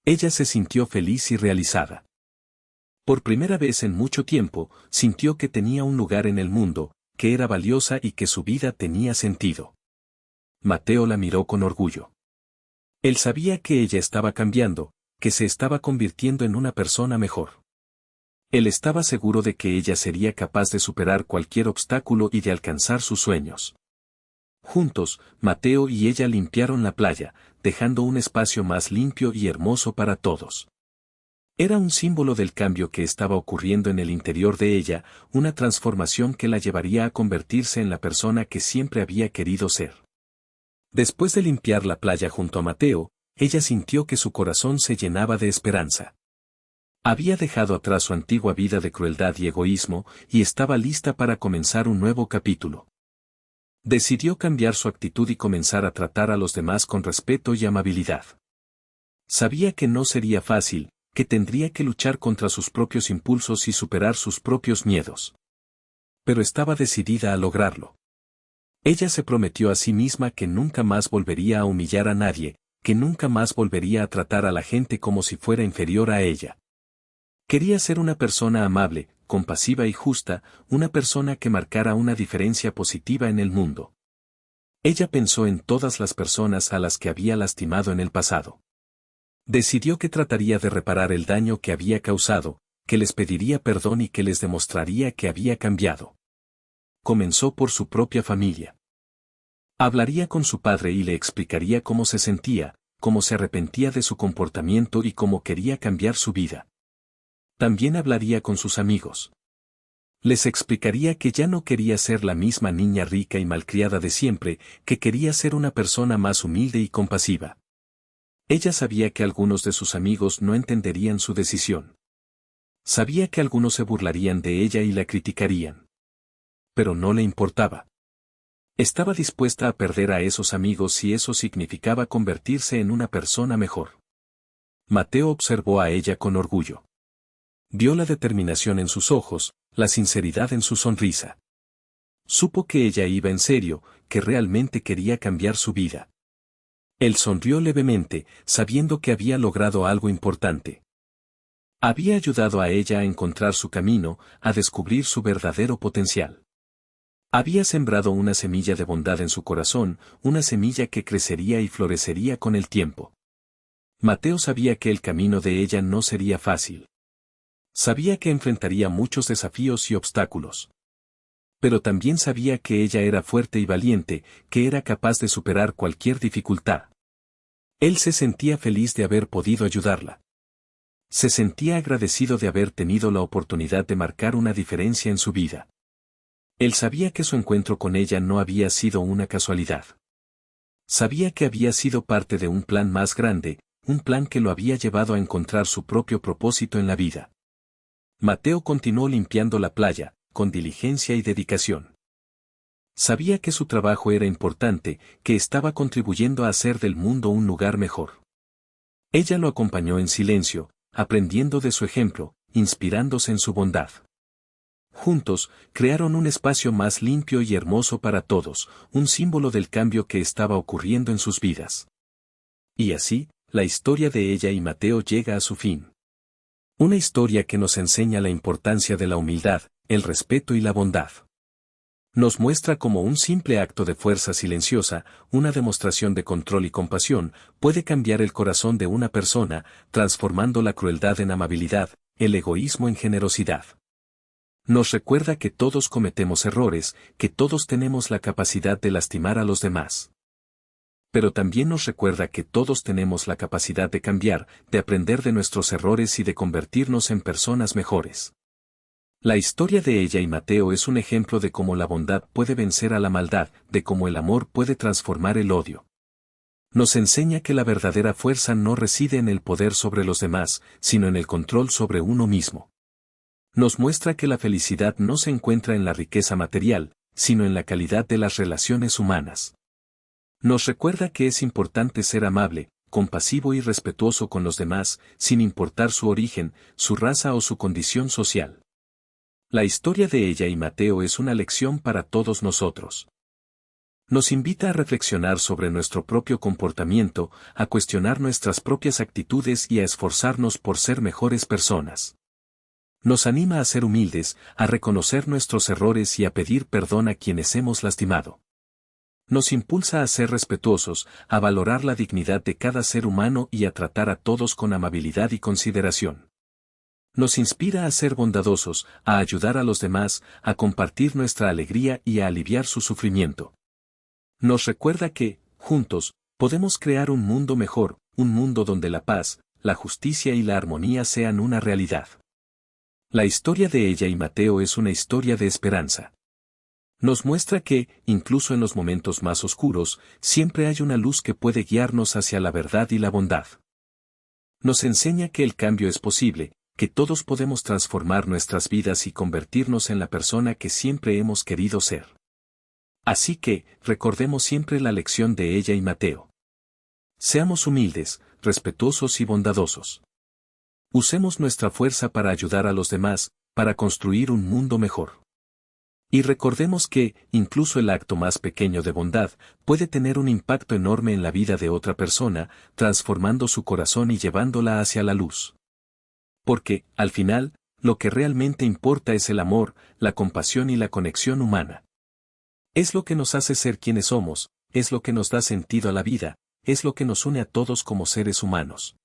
S1: Ella se sintió feliz y realizada. Por primera vez en mucho tiempo, sintió que tenía un lugar en el mundo, que era valiosa y que su vida tenía sentido. Mateo la miró con orgullo. Él sabía que ella estaba cambiando, que se estaba convirtiendo en una persona mejor. Él estaba seguro de que ella sería capaz de superar cualquier obstáculo y de alcanzar sus sueños. Juntos, Mateo y ella limpiaron la playa, dejando un espacio más limpio y hermoso para todos. Era un símbolo del cambio que estaba ocurriendo en el interior de ella, una transformación que la llevaría a convertirse en la persona que siempre había querido ser. Después de limpiar la playa junto a Mateo, ella sintió que su corazón se llenaba de esperanza. Había dejado atrás su antigua vida de crueldad y egoísmo, y estaba lista para comenzar un nuevo capítulo. Decidió cambiar su actitud y comenzar a tratar a los demás con respeto y amabilidad. Sabía que no sería fácil, que tendría que luchar contra sus propios impulsos y superar sus propios miedos. Pero estaba decidida a lograrlo. Ella se prometió a sí misma que nunca más volvería a humillar a nadie, que nunca más volvería a tratar a la gente como si fuera inferior a ella. Quería ser una persona amable, compasiva y justa, una persona que marcara una diferencia positiva en el mundo. Ella pensó en todas las personas a las que había lastimado en el pasado. Decidió que trataría de reparar el daño que había causado, que les pediría perdón y que les demostraría que había cambiado. Comenzó por su propia familia. Hablaría con su padre y le explicaría cómo se sentía, cómo se arrepentía de su comportamiento y cómo quería cambiar su vida. También hablaría con sus amigos. Les explicaría que ya no quería ser la misma niña rica y malcriada de siempre, que quería ser una persona más humilde y compasiva. Ella sabía que algunos de sus amigos no entenderían su decisión. Sabía que algunos se burlarían de ella y la criticarían. Pero no le importaba. Estaba dispuesta a perder a esos amigos si eso significaba convertirse en una persona mejor. Mateo observó a ella con orgullo. Vio la determinación en sus ojos, la sinceridad en su sonrisa. Supo que ella iba en serio, que realmente quería cambiar su vida. Él sonrió levemente, sabiendo que había logrado algo importante. Había ayudado a ella a encontrar su camino, a descubrir su verdadero potencial. Había sembrado una semilla de bondad en su corazón, una semilla que crecería y florecería con el tiempo. Mateo sabía que el camino de ella no sería fácil. Sabía que enfrentaría muchos desafíos y obstáculos. Pero también sabía que ella era fuerte y valiente, que era capaz de superar cualquier dificultad. Él se sentía feliz de haber podido ayudarla. Se sentía agradecido de haber tenido la oportunidad de marcar una diferencia en su vida. Él sabía que su encuentro con ella no había sido una casualidad. Sabía que había sido parte de un plan más grande, un plan que lo había llevado a encontrar su propio propósito en la vida. Mateo continuó limpiando la playa, con diligencia y dedicación. Sabía que su trabajo era importante, que estaba contribuyendo a hacer del mundo un lugar mejor. Ella lo acompañó en silencio, aprendiendo de su ejemplo, inspirándose en su bondad. Juntos, crearon un espacio más limpio y hermoso para todos, un símbolo del cambio que estaba ocurriendo en sus vidas. Y así, la historia de ella y Mateo llega a su fin. Una historia que nos enseña la importancia de la humildad, el respeto y la bondad. Nos muestra cómo un simple acto de fuerza silenciosa, una demostración de control y compasión, puede cambiar el corazón de una persona, transformando la crueldad en amabilidad, el egoísmo en generosidad. Nos recuerda que todos cometemos errores, que todos tenemos la capacidad de lastimar a los demás. Pero también nos recuerda que todos tenemos la capacidad de cambiar, de aprender de nuestros errores y de convertirnos en personas mejores. La historia de ella y Mateo es un ejemplo de cómo la bondad puede vencer a la maldad, de cómo el amor puede transformar el odio. Nos enseña que la verdadera fuerza no reside en el poder sobre los demás, sino en el control sobre uno mismo. Nos muestra que la felicidad no se encuentra en la riqueza material, sino en la calidad de las relaciones humanas. Nos recuerda que es importante ser amable, compasivo y respetuoso con los demás, sin importar su origen, su raza o su condición social. La historia de ella y Mateo es una lección para todos nosotros. Nos invita a reflexionar sobre nuestro propio comportamiento, a cuestionar nuestras propias actitudes y a esforzarnos por ser mejores personas. Nos anima a ser humildes, a reconocer nuestros errores y a pedir perdón a quienes hemos lastimado. Nos impulsa a ser respetuosos, a valorar la dignidad de cada ser humano y a tratar a todos con amabilidad y consideración. Nos inspira a ser bondadosos, a ayudar a los demás, a compartir nuestra alegría y a aliviar su sufrimiento. Nos recuerda que, juntos, podemos crear un mundo mejor, un mundo donde la paz, la justicia y la armonía sean una realidad. La historia de ella y Mateo es una historia de esperanza. Nos muestra que, incluso en los momentos más oscuros, siempre hay una luz que puede guiarnos hacia la verdad y la bondad. Nos enseña que el cambio es posible, que todos podemos transformar nuestras vidas y convertirnos en la persona que siempre hemos querido ser. Así que, recordemos siempre la lección de ella y Mateo. Seamos humildes, respetuosos y bondadosos. Usemos nuestra fuerza para ayudar a los demás, para construir un mundo mejor. Y recordemos que, incluso el acto más pequeño de bondad, puede tener un impacto enorme en la vida de otra persona, transformando su corazón y llevándola hacia la luz. Porque, al final, lo que realmente importa es el amor, la compasión y la conexión humana. Es lo que nos hace ser quienes somos, es lo que nos da sentido a la vida, es lo que nos une a todos como seres humanos.